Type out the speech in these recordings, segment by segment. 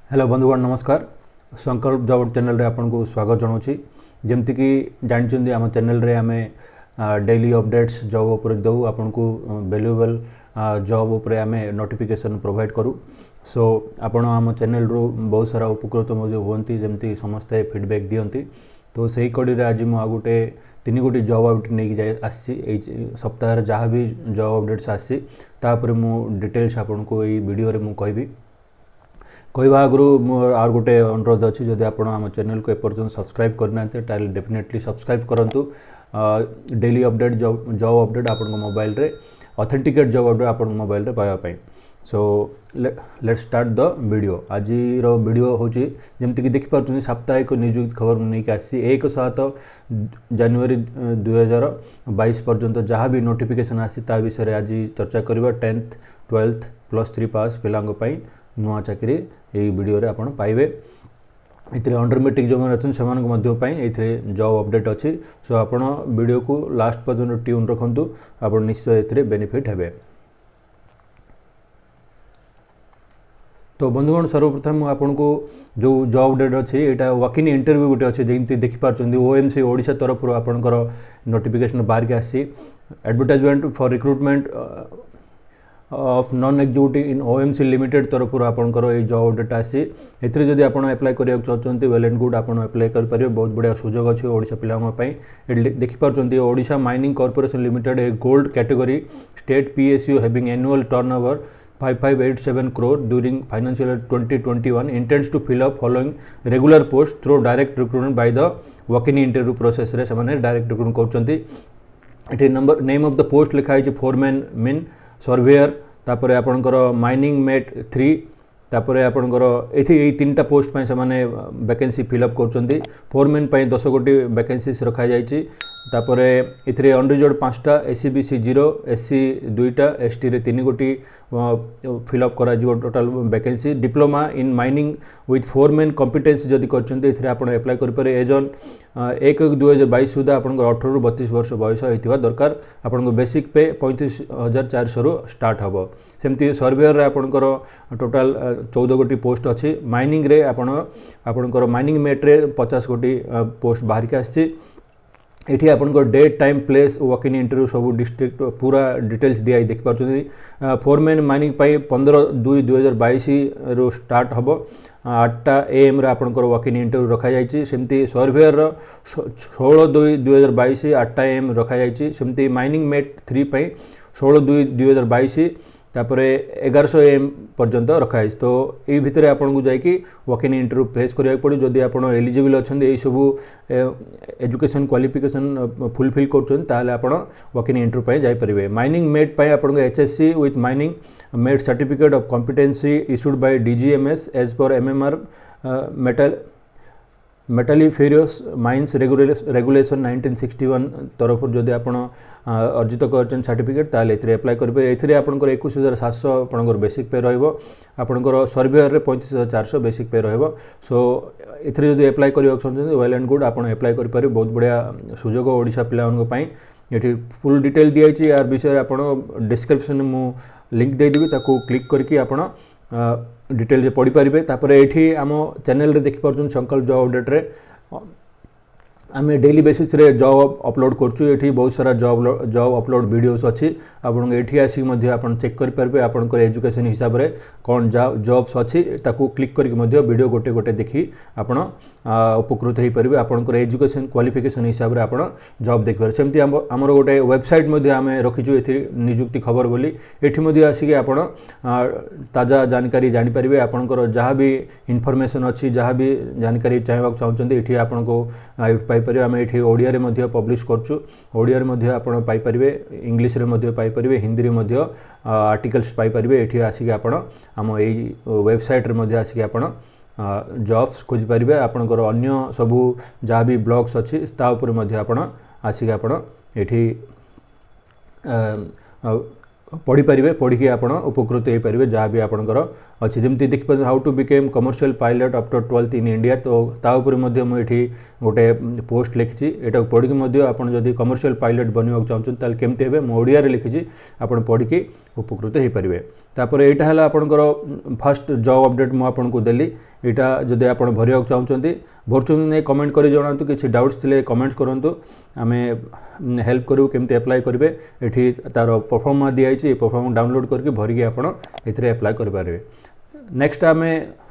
Hello बंधुगण नमस्कार। संकल्प जॉब चैनल रे आपन को स्वागत जनाऊँ। जमती कि जानते आम चैनल रे आम डेली अपडेट्स जॉब उपर दऊ आपन को वैल्यूएबल जॉब उपर आम नोटिफिकेशन प्रोवाइड करूँ। सो आपण आम चैनल रू बहुत सारा उपकृत होती जमती समस्ते फीडबैक दियंती। तो सही कड़ी आज मुझे गोटे 3 गोटी जॉब अपडेट नहीं जाए आसी सप्ताह जहाँ भी जॉब अपडेट्स आसी तापर मु डिटेल्स आपन को यही वीडियो रे मु कहबी। कहवा आगु मोर आर गोटे अनुरोध अच्छी जदि आप चैनल को एपर्यंत सब्सक्राइब करना डेफिनेटली सब्सक्राइब करूँ। डेली अपडेट जॉब अपडेट आप मोबाइल रे ऑथेंटिकेट जॉब अपडेट आप मोबाइल रे पाइबापी। So let's start the video. आज वीडियो हूँ जमती कि देखिपुर साप्ताहिक नियुक्ति खबर नहीं आसी 1 जनवरी 2022 पर्यंत जहाँ भी नोटिफिकेशन आसी ता विषय आज चर्चा करवा। 10th 12th +3 पास पिलांपाई नुआ चाकरी यही वीडियो रे आपण पाइबे। इतरे अंडर मेट्रिक जो मैंने अच्छे से जॉब अपडेट अच्छी। सो आपण वीडियो को लास्ट पर्यंत ट्यून रखु आप निश्चय ए बेनिफिट हेबे। तो बंधुगण सर्वप्रथम आपन को जो जॉब अपडेट अच्छी यहाँ वॉक इन इंटरव्यू गोटे अच्छे जमी देखिपुर ओएमसी ओडिशा तरफ आपंकर नोटिफिकेशन बाहर के आसी। Advertisement for recruitment of non executive in OMC limited तरफ आपंकर ये जॉब अपडेट आसी। एथरे जदि आपण अप्लाई करिया चाहते वेल एंड गुड आपण अप्लाई कर पारे। बहुत बढ़िया सुजोग अच्छे ओडिशा पिलांपाई। देखिपुर Odisha mining corporation limited a gold category state PSU having annual turnover 5587 crore during financial year 2021 intends to fill up following regular post through direct recruitment by the walk-in interview process रे से डायरेक्ट रिक्रुटमेंट करछंती। एठी number name of the post लिखा है foreman मिन surveyor तापर आपनकर mining met 3 तापर आपनकर एथि 3टा पोस्ट पे से वैकेंसी फिलअप करछंती। फोरमैन पे 10 गोटी वैकेंसीज रखा जायछि। तापर इथरे अनरिजर्व 5टा एससीबीसी 0 एससी 2टा एसटी रे 3 गोटी फिलअप करा जिवो total vacancy. Diploma in mining with foreman competence जदि करछंती एथरे आपण अप्लाई करि पारे। एजन 1/1/2022 सुधा आपण 18 रु 32 वर्ष बयस होइतिबा दरकार। आपण बेसिक पे 35,400 रु स्टार्ट हबो। सेमती सर्वेयर रे आपणकर टोटल 14 गोटी पोस्ट अच्छी। माइनिंग रे आपणकर माइनिंग मेट रे 50 गोटी पोस्ट बाहर के आसी। एठी आपनकर date time place walk in interview सब डिस्ट्रिक्ट पूरा डिटेल्स दिया देखिपुर। फोरमैन माइनिंग 15/2/2022 रो स्टार्ट हम 8टा AM रे आपनकर वॉक इन इंटरव्यू रखा जायछि। सेमती सर्वेयर 16/2/2022 8टा AM रखा जायछि। सेमती माइनिंग मेट 3 पे 16/2/2022 तापर 1100 AM पर्यंत रखाई। तो ये भितर आपन को जाकि वॉक इन इंटरव्यू फेस करिया पड़ी। जदि आप एलिजिबल अच्छा ये सब एजुकेशन क्वालिफिकेशन फुलफिल कर वॉक इन इंटरव्यू पे जाई परिबे। माइनिंग मेट पे आपन HSC with mining mate certificate of competency issued by DGMS as per MMR metalliferous mines regulation 1961 तरफ जदि आप अर्जित कर सर्टिफिकेट ताले अप्लाई करेंगे। एथिरे आपनकर 21,700 आपनकर बेसिक पे रहिबो। आपनकर सर्वेयर रे 35,400 बेसिक पे रहिबो। सो एथिरे जदि अप्लाई करियो चाहते वेल एंड गुड आपण अप्लाई करि पारे। बहुत बढ़िया सुजोग ओडिशा पिलान पई। एठी फुल डिटेल दिया है यार विषय आपण डिस्क्रिप्शन मु लिंक दे देबी ताको क्लिक करके आपण डिटेल पढ़ी पारे। तापर एठी आम चैनल रे देखि परछन संकल्प जॉब अपडेट रे आम डेली बेसिस रे जॉब अपलोड करछु। एठी बहुत सारा जॉब अपलोड वीडियोस अच्छी। आपन एठी आसी मध्य आपन चेक करि पारबे। आपनकर एजुकेशन हिसाब रे कोन जॉब्स अच्छी ताकू क्लिक करके मध्य वीडियो गोटे गोटे देखी आपन उपकृत हो पारबे। आपनकर एजुकेशन क्वालिफिकेशन हिसाब रे आपन जॉब देख पारे। सेमती हमर गोटे वेबसाइट मध्य आम रखिछु एथि नियुक्ति खबर बोली। एठी मध्य आसी आपन ताजा जानकारी जानि पारबे। आपनकर जहाँ भी इन्फॉर्मेशन अच्छी जहाँ भी जानकारी चाहबा चाहउछन्ते एठी आपन को पाइपर। आम ये ओडिया रे मध्य पब्लिश करछु। ओडिया रे मध्य आपण पाइपरिबे। इंग्लिश रे मध्य पाइपरिबे। हिंदी रे मध्य आर्टिकल्स पाइपरिबे। एठी आसिक आपण आम एई वेबसाइट रे मध्य आसिक आपण जॉब्स खोज पारिबे। आपणकर अन्य सबू जहाँ भी ब्लॉग्स अच्छी ता ऊपर मध्य आपण आसिक आपण एठी पढ़ी पारे। पढ़ी आपड़ उपकृत हो पारे जहाँ भी आपंकर अच्छी। जमी देखिए how to became commercial pilot after 12th in India. तो ताऊपर मुझे गोटे पोस्ट लिखी यहाँ पढ़ी आपड़ी कमर्शियल पायलट बनवाक चाहते केमती हे मुझे लिखी आप पढ़ी उपकृत हो पारे। तापर यहाँ है आपंकर फास्ट जॉब अपडेट मुझे देली। यहाँ जदि आप भरवा चाहते भरचुं कमेंट कर जनातु कि डाउट्स थे कमेंट्स करूँ आम हेल्प करूँ केमती अप्लाई करेंगे ये तार परफॉर्मा दिखाई परफॉर्मा डाउनलोड करके भरिकी आपड़ एप्लाई करेंगे। नेक्स्ट आम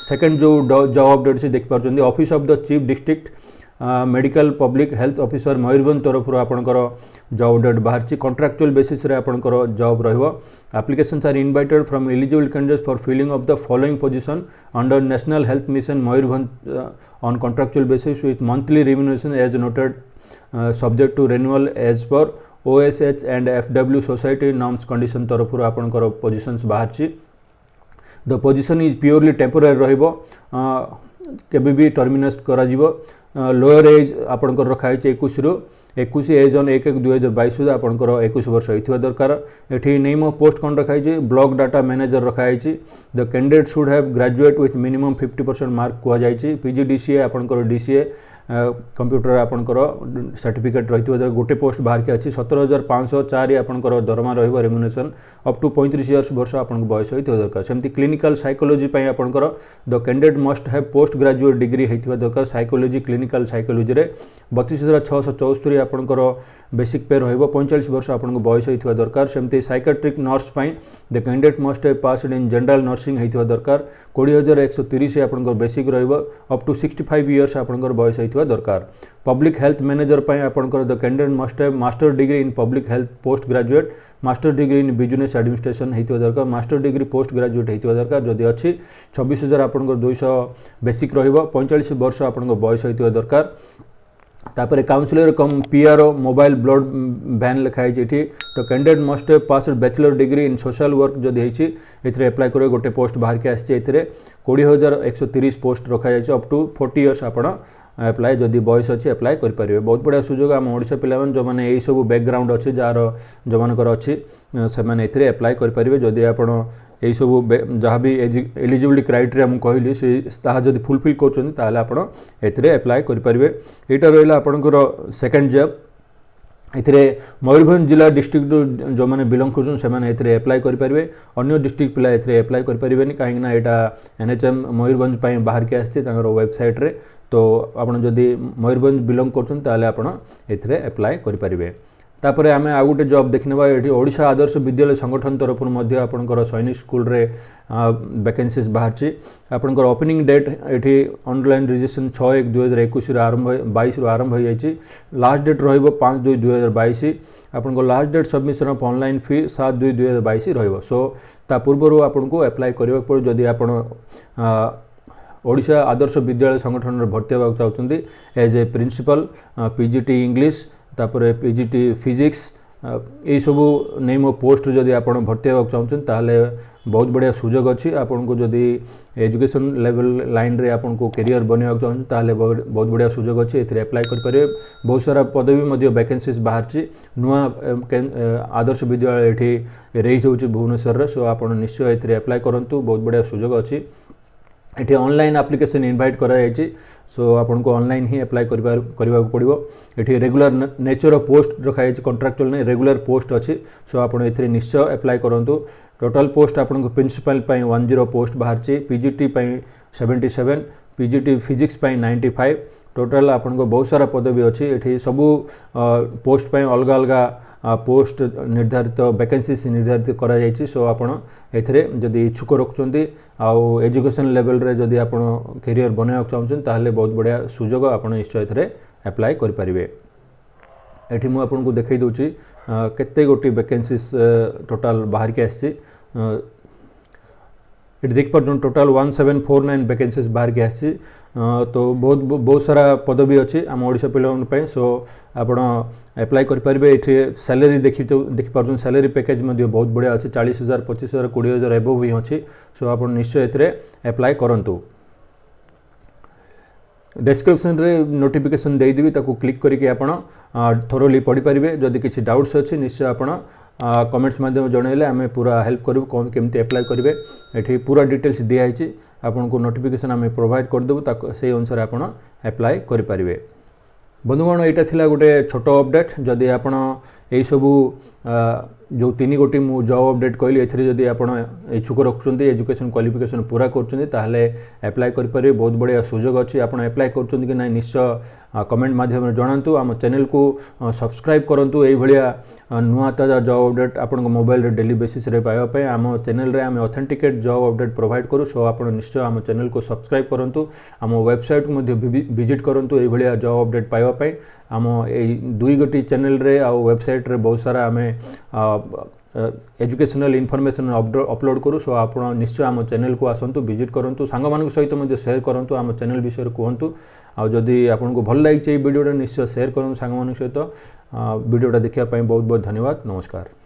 सेकेंड जो जॉब अपडेट से देखिपुर office of the chief district medical public health officer Mayurbhanj तरफ आपणकर जॉब अपडेट बाहर कॉन्ट्रैक्चुअल बेसिस रे आपणकर जॉब रहिबो। Applications are invited from eligible candidates for filling of the following position under national health mission Mayurbhanj on contractual basis with monthly remuneration as noted subject to renewal as per OSH and FW society norms condition तरफ आपणकर positions बाहर। The position is purely temporary रहिबो केबे भी terminate करा जिवो। Lower as आपणकर रखाई 21 रु 21 एज ऑन 1/1/2022 सुधा आपणकर 21 वर्ष होइथिबा दरकार। एठी नेम ऑफ पोस्ट कोन रखाई ब्लॉक डाटा मैनेजर रखाई। The candidate should have graduate with minimum 50% mark कुआ जाइछि। PGDCA आपणकर DCA कंप्यूटर आपणकर सर्टिफिकेट रही गोटे पोस्ट बाहर के अच्छी 17,504 आपणकर दरमा रहिबो रेम्युनरेशन अप टू 35 इयर्स वर्ष आपन बयस होइथिबा दरकार। सेमती क्लिनिकल साइकोलॉजी पई आपणकर the candidate must have post graduate degree होइथिबा दरकार। साइकोलॉजी क्लिनिकल साइकोलॉजी रे 32,674 आपणकर बेसिक पे रहिबो 45 वर्ष आपन बयस होइथिबा दरकार। सेमती साइकेट्रिक नर्स पई the candidate must have passed in general nursing होइथिबा दरकार। 20,130 आपणकर बेसिक रहिबो अप टू 65 इयर्स आपणकर बयस होइथिबा दरकार। पब्लिक हेल्थ मैनेजर पई आपणकर the candidate must have master degree in public health post graduate master degree in business administration होइथिबा दरकार। मास्टर डिग्री पोस्ट ग्रेजुएट होइथिबा दरकार। जदि अछि 26,000 आपणकर 200 बेसिक रहिबो 45 वर्ष आपणकर बयस होइथिबा दरकार। तापर काउंसिलर कम PRO मोबाइल ब्लड बैन लिखाई ये तो candidate must have passed bachelor degree in social work जदि होइछि एथरे अप्लाई करे गोटे पोस्ट बाहर के आछि। एथरे 20,130 पोस्ट रखा जाइछि अप टू 40 इयर्स आपण अप्लाई जदि बयस अच्छी अप्लाई करेंगे। बहुत बढ़िया सुजोग आम ओडिशा पिला जो मैंने यही सब बैकग्राउंड अच्छे जार जो मानकर अच्छी से अप्लाई करेंगे। जदि आप यही सब जहाँ भी एलिजिबिलिटी क्राइटेरिया मुझे कहली से जब फुलफिल कर अप्लाई करेंगे। यहाँ रहा आपंकर सेकेंड जॉब एथिरे मयूरभंज जिला डिस्ट्रिक्ट जो मैंने बिलोंग कर अप्लाई करेंगे। अन्य डिस्ट्रिक्ट पिला अप्लाई करेंगे कहीं यहाँ NHM मयूरभंज बाहर के आसी वेबसाइट रे तो आपड़ जदि मयूरभंज बिलोंग कर अप्लाई करेंगे। तापर आम आ गोटे जॉब देखने ये ओडिशा आदर्श विद्यालय संगठन तरफ आपंकर सैनिक स्कूल रे वैकेंसीज बाहर। आपंकर ओपनिंग डेट ये ऑनलाइन रजिस्ट्रेशन 6/1/2021 आरंभ 22 आरंभ हो जाए। लास्ट डेट रहिबो 5/2/2022। आपंकर last date submission of online fee 7/2/2022 रहिबो। सो ता पूर्व आपको अप्लाई करबा पड़ो जदि आपण ओडिशा आदर्श विद्यालय संगठन रे भर्ती होगा चाहते as a principal PGT English तापर PGT फिजिक्स यही सबू नेम ऑफ पोस्ट जदि आप भर्ती होगा चाहते ताहले बहुत बढ़िया सुजोग अच्छी। आपन को जदि एजुकेशन लेवल लाइन रे आपन को करियर बनवाक चाहते ताहले बहुत बढ़िया सुजोग अच्छी एथरे अप्लाई करेंगे। बहुत सारा पदवी वैकेंसीज बाहर नुआ आदर्श विद्यालय ये रही जाऊँगी भुवनेश्वर। सो आप निश्चय एथरे अप्लाई करूँ बहुत बढ़िया सुजोग अच्छी। ये ऑनलाइन एप्लिकेशन इनवाइट करा जायछि। सो आपन को ऑनलाइन ही अप्लाई करबा पड़िबो। ये रेगुलर नेचर ऑफ पोस्ट रखा जायछि कॉन्ट्रैक्चुअल नहीं रेगुलर पोस्ट अच्छी। सो आपन एथरे निश्चय अप्लाई करंतु। टोटल पोस्ट आपन को प्रिंसिपल पई 10 पोस्ट बाहर छि। PGT पई 77 PGT फिजिक्स पई 95 टोटल आपन को बहुत सारा पदवी अच्छी। ये सबू पोस्ट पई अलग अलग पोस्ट निर्धारित वैकेंसीज निर्धारित करा जायछि। सो आपन एथरे जदि इच्छुक रखुचंती आउ एजुकेशन लेवल रे जदि आपन करियर बनाइक चाहछन ताहले बहुत बढ़िया सुजोग आपन निश्चय एथरे अप्लाई करि परिबे। एठी मु आपन को देखै दोछि केते गोटी वैकेंसीज टोटल बाहर के आछि। ये देख पार्छ टोटल 1749 वैकेंसीज बाहर के आसी। तो बहुत सारा पदवी अच्छी आम ओडिशा पिला। सो आप अप्लाई करेंगे। ये सैलरी देखी पार्छ सैलरी पैकेज बहुत बढ़िया अच्छी 40,000 25,000 20,000 एबव भी अच्छी। सो आप निश्चय एथरे अप्लाई करूँ। डिस्क्रिप्शन रे नोटिफिकेशन देदेवी ताकू क्लिक करके आप थोरोली पढ़ी पारे। जदि किसी डाउट्स अच्छी निश्चय आप कमेंट्स माध्यम जनइले आम पूरा हेल्प करूँ कौन केमती अप्लाई करेंगे। ये पूरा डिटेल्स दिखाई आपन को नोटिफिकेशन आम प्रोवाइड करदेबू से अनुसार आप अप्लाई करेंगे। बंधुगण यहाँ थिला गोटे छोट अपडेट। जदि आप यही सबू जो 3 गोटी मु जॉब अपडेट कहली एथिरे जदि आपण इच्छुक रखुଛନ୍ତି एजुकेशन क्वालिफिकेशन पूरा करछुଛନ୍ତି ताहले अप्लाई करि पारे बहुत बढ़िया सुजोग अछि आपण अप्लाई करछुଛନ୍ତି कि नै निश्चय कमेंट माध्यम रे जणांतु आम चैनल को सब्सक्राइब करंतु एई भलिया नुआ ताजा जॉब अपडेट आपण मोबाइल रे डेली बेसिस रे पाइबा पय आम चैनल रे आम ऑथेंटिकेट जॉब अपडेट प्रोवाइड करू सो आपण निश्चय आम चैनल को सब्सक्राइब करंतु आम वेबसाइट को मध्ये विजिट करंतु एई भलिया जॉब अपडेट पाइबा पय आम एई 2 गोटी चैनल रे आ वेबसाइट रे बहुत सारा आमे एजुकेशनल इनफॉरमेशन अपलोड करू सो आप निश्चय आम चैनल को आसतु विजिट करूँ सांग मान सहित मुझे शेयर करूँ आम चैनल विषय कहतु आदि आपको भल लगी वीडियोटा निश्चय शेयर करूँ सांग मान सहित वीडियोटा देखापी बहुत बहुत धन्यवाद नमस्कार।